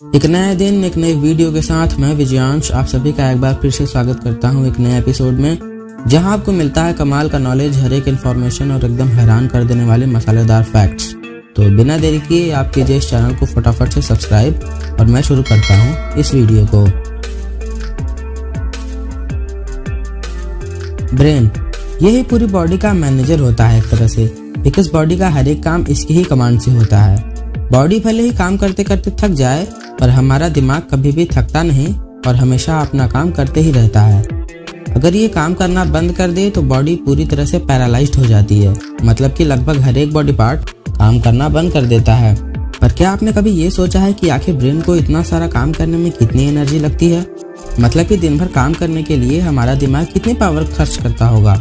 एक नया दिन एक नई वीडियो के साथ मैं विजयांश आप सभी का एक बार फिर से स्वागत करता हूं एक नए एपिसोड में, जहां आपको मिलता है कमाल का नॉलेज, हर एक इन्फॉर्मेशन और एकदम हैरान कर देने वाले मसालेदार फैक्ट्स। तो बिना देरी किए आप कीजिए इस चैनल को फटाफट से सब्सक्राइब और मैं शुरू करता हूं इस वीडियो को। ब्रेन यही पूरी बॉडी का मैनेजर होता है एक तरह से, बिकॉज बॉडी का हर एक काम इसकी ही कमांड से होता है। बॉडी भले ही काम करते करते थक जाए पर हमारा दिमाग कभी भी थकता नहीं और हमेशा अपना काम करते ही रहता है। अगर ये काम करना बंद कर दे तो बॉडी पूरी तरह से पैरालाइज्ड हो जाती है, मतलब कि लगभग हर एक बॉडी पार्ट काम करना बंद कर देता है। पर क्या आपने कभी ये सोचा है कि आखिर ब्रेन को इतना सारा काम करने में कितनी एनर्जी लगती है? मतलब कि दिन भर काम करने के लिए हमारा दिमाग कितनी पावर खर्च करता होगा?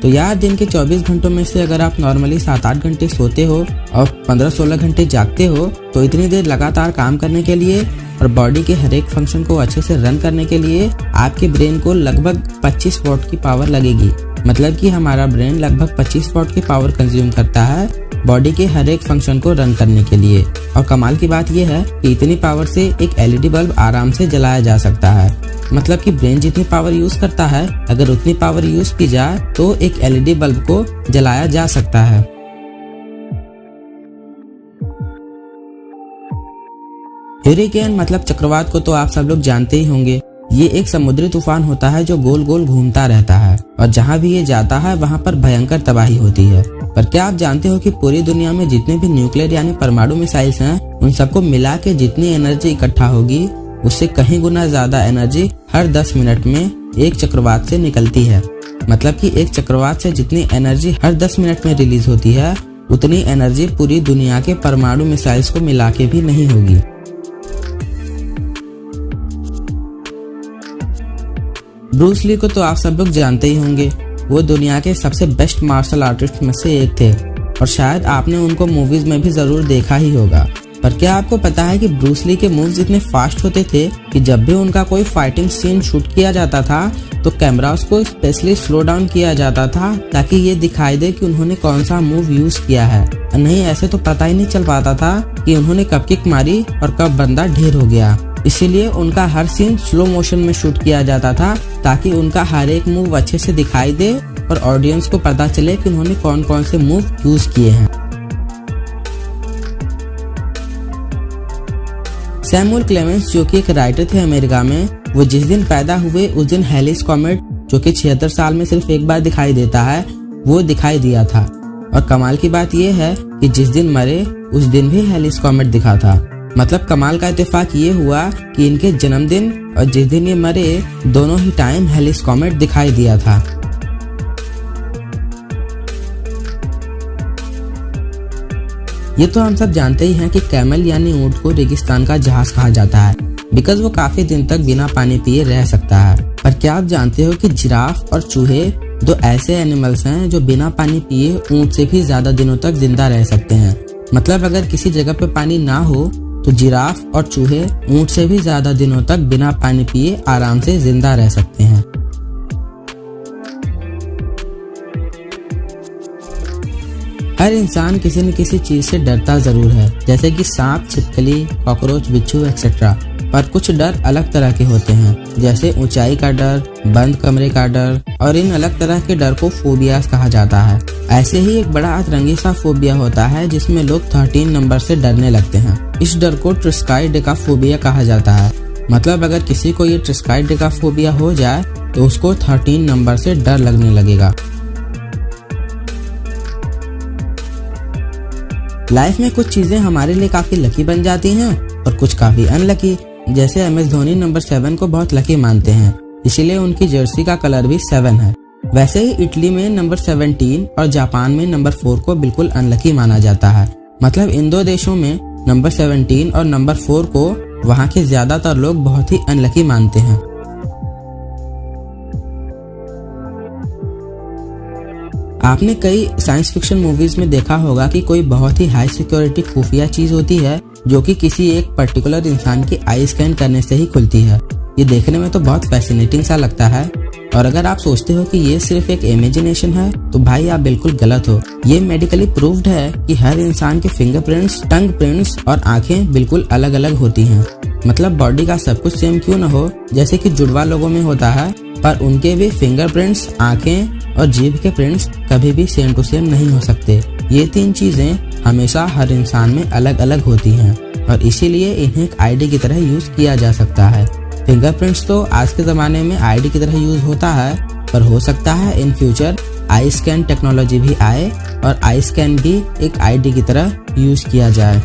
तो यार, दिन के 24 घंटों में से अगर आप नॉर्मली 7-8 घंटे सोते हो और 15-16 घंटे जागते हो, तो इतनी देर लगातार काम करने के लिए और बॉडी के हर एक फंक्शन को अच्छे से रन करने के लिए आपके ब्रेन को लगभग 25 वॉट की पावर लगेगी। मतलब कि हमारा ब्रेन लगभग 25 वॉट की पावर कंज्यूम करता है बॉडी के हर एक फंक्शन को रन करने के लिए। और कमाल की बात यह है कि इतनी पावर से एक एलईडी बल्ब आराम से जलाया जा सकता है। मतलब कि ब्रेन जितनी पावर यूज करता है, अगर उतनी पावर यूज की जाए तो एक एलईडी बल्ब को जलाया जा सकता है। ह्यूरिकेन मतलब चक्रवात को तो आप सब लोग जानते ही होंगे। ये एक समुद्री तूफान होता है जो गोल गोल घूमता रहता है और जहाँ भी ये जाता है वहाँ पर भयंकर तबाही होती है। पर क्या आप जानते हो कि पूरी दुनिया में जितने भी न्यूक्लियर यानी परमाणु मिसाइल्स हैं, उन सबको मिला के जितनी एनर्जी इकट्ठा होगी उससे कहीं गुना ज्यादा एनर्जी हर 10 मिनट में एक चक्रवात से निकलती है। मतलब कि एक चक्रवात से जितनी एनर्जी हर 10 मिनट में रिलीज होती है, उतनी एनर्जी पूरी दुनिया के परमाणु मिसाइल्स को मिला के भी नहीं होगी। ब्रूस ली को तो आप सब लोग जानते ही होंगे। वो दुनिया के सबसे बेस्ट मार्शल आर्टिस्ट में से एक थे और शायद आपने उनको मूवीज में भी जरूर देखा ही होगा। पर क्या आपको पता है कि ब्रूस ली के मूव्स इतने फास्ट होते थे कि जब भी उनका कोई फाइटिंग सीन शूट किया जाता था तो कैमरास को स्पेशली स्लो डाउन किया जाता था ताकि ये दिखाई दे कि उन्होंने कौन सा मूव यूज किया है। नहीं ऐसे तो पता ही नहीं चल पाता था कि उन्होंने कब किक मारी और कब बंदा ढेर हो गया। इसीलिए उनका हर सीन स्लो मोशन में शूट किया जाता था ताकि उनका हर एक मूव अच्छे से दिखाई दे और ऑडियंस को पता चले कि उन्होंने कौन कौन से मूव यूज किए हैं। सैमुअल क्लेमेंस जो कि एक राइटर थे अमेरिका में, वो जिस दिन पैदा हुए उस दिन हेलिस कॉमेट, जो कि 76 साल में सिर्फ एक बार दिखाई देता है, वो दिखाई दिया था। और कमाल की बात यह है कि जिस दिन मरे उस दिन भी हेलिस कॉमेट दिखा था। मतलब कमाल का इत्तेफाक ये हुआ कि इनके जन्मदिन और जिस दिन ये मरे दोनों ही टाइम हेलिस कॉमेट दिखाई दिया था। ये तो हम सब जानते ही हैं कि कैमल यानी ऊंट को रेगिस्तान का जहाज कहा जाता है, बिकॉज वो काफी दिन तक बिना पानी पिए रह सकता है। पर क्या आप जानते हो कि जिराफ और चूहे दो ऐसे एनिमल्स हैं जो बिना पानी पिए ऊंट से भी ज्यादा दिनों तक जिंदा रह सकते हैं। मतलब अगर किसी जगह पे पानी ना हो तो जिराफ और चूहे ऊंट से भी ज्यादा दिनों तक बिना पानी पिए आराम से जिंदा रह सकते हैं। हर इंसान किसी न किसी चीज से डरता जरूर है, जैसे कि सांप, छिपकली, कॉकरोच, बिच्छू एक्सेट्रा। पर कुछ डर अलग तरह के होते हैं, जैसे ऊंचाई का डर, बंद कमरे का डर, और इन अलग तरह के डर को फोबियाज कहा जाता है। ऐसे ही एक बड़ा अतरंगी सा फोबिया होता है जिसमें लोग 13 नंबर से डरने लगते हैं। इस डर को ट्रिस्काइडेकाफोबिया कहा जाता है। मतलब अगर किसी को ये ट्रिस्काइडेकाफोबिया हो जाए तो उसको 13 नंबर से डर लगने लगेगा। लाइफ में कुछ चीजें हमारे लिए काफी लकी बन जाती हैं और कुछ काफी अनलकी। जैसे एमएस धोनी नंबर 7 को बहुत लकी मानते हैं, इसीलिए उनकी जर्सी का कलर भी 7 है। वैसे ही इटली में नंबर 17 और जापान में नंबर 4 को बिल्कुल अनलकी माना जाता है। मतलब इन दो देशों में नंबर 17 और नंबर 4 को वहाँ के ज्यादातर लोग बहुत ही अनलकी मानते हैं। आपने कई साइंस फिक्शन मूवीज में देखा होगा कि कोई बहुत ही हाई सिक्योरिटी खुफिया चीज होती है जो कि किसी एक पर्टिकुलर इंसान की आई स्कैन करने से ही खुलती है। ये देखने में तो बहुत फैसिनेटिंग सा लगता है और अगर आप सोचते हो कि ये सिर्फ एक इमेजिनेशन है तो भाई आप बिल्कुल गलत हो। ये मेडिकली प्रूव्ड है कि हर इंसान के फिंगरप्रिंट्स, टंग प्रिंट्स और आंखें बिल्कुल अलग अलग होती हैं। मतलब बॉडी का सब कुछ सेम क्यों न हो, जैसे कि जुड़वा लोगों में होता है, पर उनके भी फिंगरप्रिंट्स, आंखें और जीभ के प्रिंट्स कभी भी सेम टू सेम नहीं हो सकते। ये 3 चीजें हमेशा हर इंसान में अलग अलग होती हैं और इसीलिए इन्हें एक आईडी की तरह यूज किया जा सकता है। फिंगरप्रिंट्स तो आज के ज़माने में आईडी की तरह यूज होता है, पर हो सकता है in future I scan technology भी आए और आई स्कैन भी एक आईडी की तरह यूज किया जाए।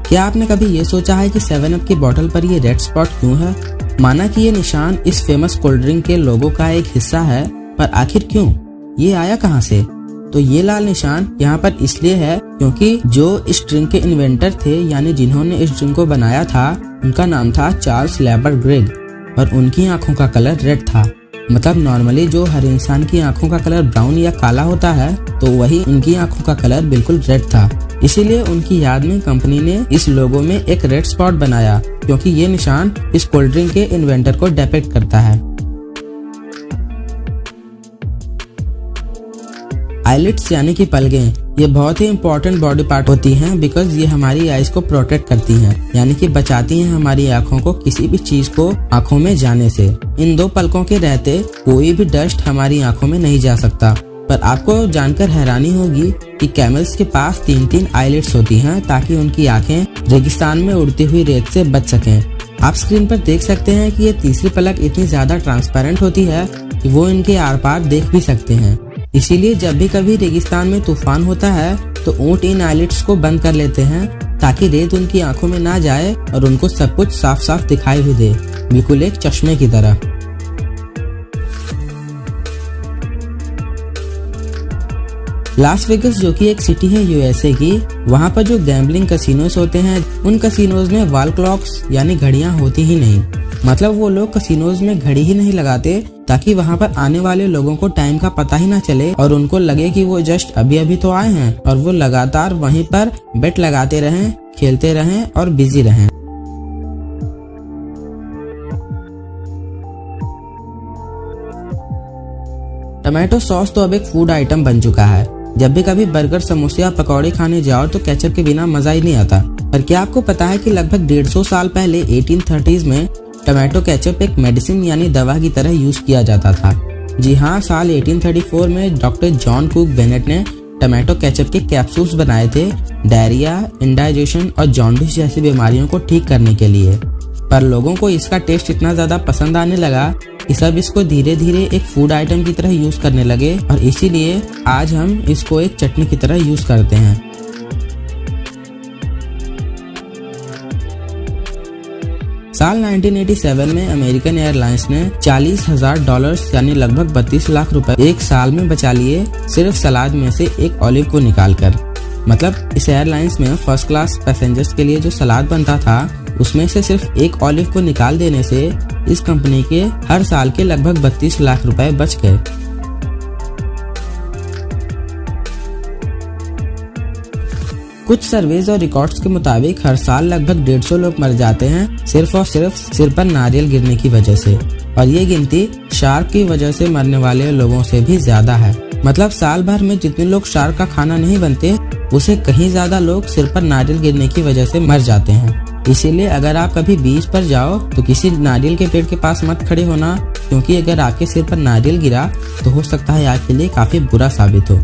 क्या आपने कभी ये सोचा है कि 7 अप की बोतल पर ये रेड स्पॉट क्यों है? माना कि ये निशान इस फेमस कोल्ड ड्रिंक के लोगो का एक हिस्सा है, पर आखिर क्यों? ये आया कहाँ से? तो ये लाल निशान यहाँ पर इसलिए है क्योंकि जो इस ड्रिंक के इन्वेंटर थे, यानी जिन्होंने इस ड्रिंक को बनाया था, उनका नाम था चार्ल्स लेबर ग्रेग और उनकी आंखों का कलर रेड था। मतलब नॉर्मली जो हर इंसान की आंखों का कलर ब्राउन या काला होता है, तो वही उनकी आंखों का कलर बिल्कुल रेड था। इसीलिए उनकी याद में कंपनी ने इस लोगो में एक रेड स्पॉट बनाया, क्योंकि ये निशान इस कोल्ड ड्रिंक के इन्वेंटर को डिपिक्ट करता है। आईलिड्स यानी कि पलकें, ये बहुत ही इम्पोर्टेंट बॉडी पार्ट होती हैं बिकॉज ये हमारी आईज को प्रोटेक्ट करती हैं, यानी कि बचाती हैं हमारी आंखों को किसी भी चीज को आंखों में जाने से। इन 2 पलकों के रहते कोई भी डस्ट हमारी आंखों में नहीं जा सकता। पर आपको जानकर हैरानी होगी कि कैमल्स के पास 3-3 आईलिड्स होती हैं ताकि उनकी आंखें रेगिस्तान में उड़ती हुई रेत से बच सकें। आप स्क्रीन पर देख सकते हैं कि ये तीसरी पलक इतनी ज्यादा ट्रांसपेरेंट होती है कि वो इनके आर पार देख भी सकते हैं। इसीलिए जब भी कभी रेगिस्तान में तूफान होता है तो ऊंट इन आईलिड्स को बंद कर लेते हैं ताकि रेत उनकी आंखों में ना जाए और उनको सब कुछ साफ साफ दिखाई भी दे, बिल्कुल एक चश्मे की तरह। लास वेगस जो कि एक सिटी है यूएसए की, वहाँ पर जो गैम्बलिंग कसिनोज होते हैं, उन कसिनोज में वॉल क्लॉक्स यानी घड़ियां होती ही नहीं। मतलब वो लोग कसिनोज में घड़ी ही नहीं लगाते ताकि वहाँ पर आने वाले लोगों को टाइम का पता ही ना चले और उनको लगे कि वो जस्ट अभी अभी तो आए हैं, और वो लगातार वहीं पर बेट लगाते रहें, खेलते रहें और बिजी रहें। टमाटो सॉस तो अब एक फूड आइटम बन चुका है। जब भी कभी बर्गर, समोसे या पकौड़े खाने जाओ तो केचप के बिना मजा ही नहीं आता। पर क्या आपको पता है कि लगभग 150 साल पहले 1830s में टमाटो केचप एक मेडिसिन यानी दवा की तरह यूज किया जाता था। जी हाँ, साल 1834 में डॉक्टर जॉन कुक बेनेट ने टमाटो केचप के कैप्सूल्स बनाए थे डायरिया, इंडाइजेशन और जॉन्डिस जैसी बीमारियों को ठीक करने के लिए। पर लोगों को इसका टेस्ट इतना ज्यादा पसंद आने लगा कि सब इसको धीरे धीरे एक फूड आइटम की तरह यूज करने लगे और इसीलिए आज हम इसको एक चटनी की तरह यूज करते हैं। साल 1987 में अमेरिकन एयरलाइंस ने $40,000 यानी लगभग 32 लाख रुपए एक साल में बचा लिए सिर्फ सलाद में से एक ऑलिव को निकालकर। मतलब इस एयरलाइंस में फर्स्ट क्लास पैसेंजर्स के लिए जो सलाद बनता था उसमें से सिर्फ एक ऑलिव को निकाल देने से इस कंपनी के हर साल के लगभग 32 लाख रुपए बच गए। कुछ सर्वेज और रिकॉर्ड्स के मुताबिक हर साल लगभग 150 लोग मर जाते हैं सिर्फ और सिर्फ सिर पर नारियल गिरने की वजह से, और ये गिनती शार्क की वजह से मरने वाले लोगों से भी ज्यादा है। मतलब साल भर में जितने लोग शार्क का खाना नहीं बनते उसे कहीं ज्यादा लोग सिर पर नारियल गिरने की वजह से मर जाते हैं। इसीलिए अगर आप कभी बीच पर जाओ तो किसी नारियल के पेड़ के पास मत खड़े होना, क्योंकि अगर आपके सिर पर नारियल गिरा तो हो सकता है आपके लिए काफी बुरा साबित हो।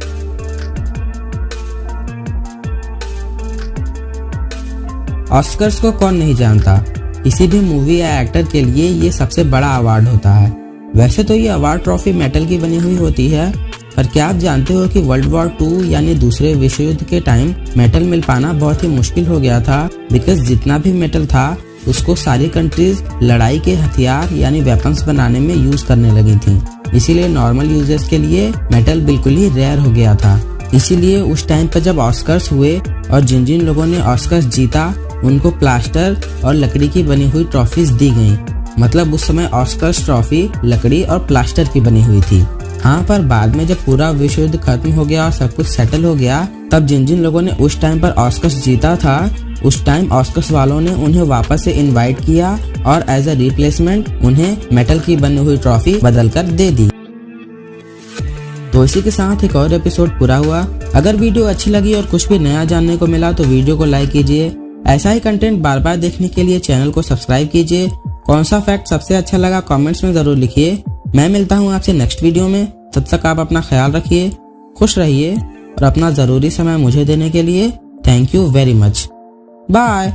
ऑस्कर्स को कौन नहीं जानता, किसी भी मूवी या एक्टर के लिए ये सबसे बड़ा अवार्ड होता है। वैसे तो ये अवार्ड ट्रॉफी मेटल की बनी हुई होती है, पर क्या आप जानते हो कि वर्ल्ड वॉर 2 यानी दूसरे विश्व युद्ध के टाइम मेटल मिल पाना बहुत ही मुश्किल हो गया था, बिकॉज जितना भी मेटल था उसको सारी कंट्रीज लड़ाई के हथियार यानी वेपन्स बनाने में यूज करने लगी थी। इसीलिए नॉर्मल यूजर्स के लिए मेटल बिल्कुल ही रेयर हो गया था। इसीलिए उस टाइम पर जब ऑस्कर्स हुए और जिन जिन लोगों ने ऑस्कर्स जीता उनको प्लास्टर और लकड़ी की बनी हुई ट्रॉफीज दी गयी। मतलब उस समय ऑस्कर्स ट्रॉफी लकड़ी और प्लास्टर की बनी हुई थी। हाँ, पर बाद में जब पूरा विश्व युद्ध खत्म हो गया और सब कुछ सेटल हो गया, तब जिन जिन लोगों ने उस टाइम पर ऑस्कर्स जीता था उस टाइम ऑस्कर्स वालों ने उन्हें वापस से इनवाइट किया और एज अ रिप्लेसमेंट उन्हें मेटल की बनी हुई ट्रॉफी बदल कर दे दी। तो इसी के साथ एक और एपिसोड पूरा हुआ। अगर वीडियो अच्छी लगी और कुछ भी नया जानने को मिला तो वीडियो को लाइक कीजिए। ऐसा ही कंटेंट बार बार देखने के लिए चैनल को सब्सक्राइब कीजिए। कौन सा फैक्ट सबसे अच्छा लगा कमेंट्स में जरूर लिखिए। मैं मिलता हूँ आपसे नेक्स्ट वीडियो में। तब तक आप अपना ख्याल रखिए, खुश रहिए और अपना ज़रूरी समय मुझे देने के लिए thank you very much. Bye.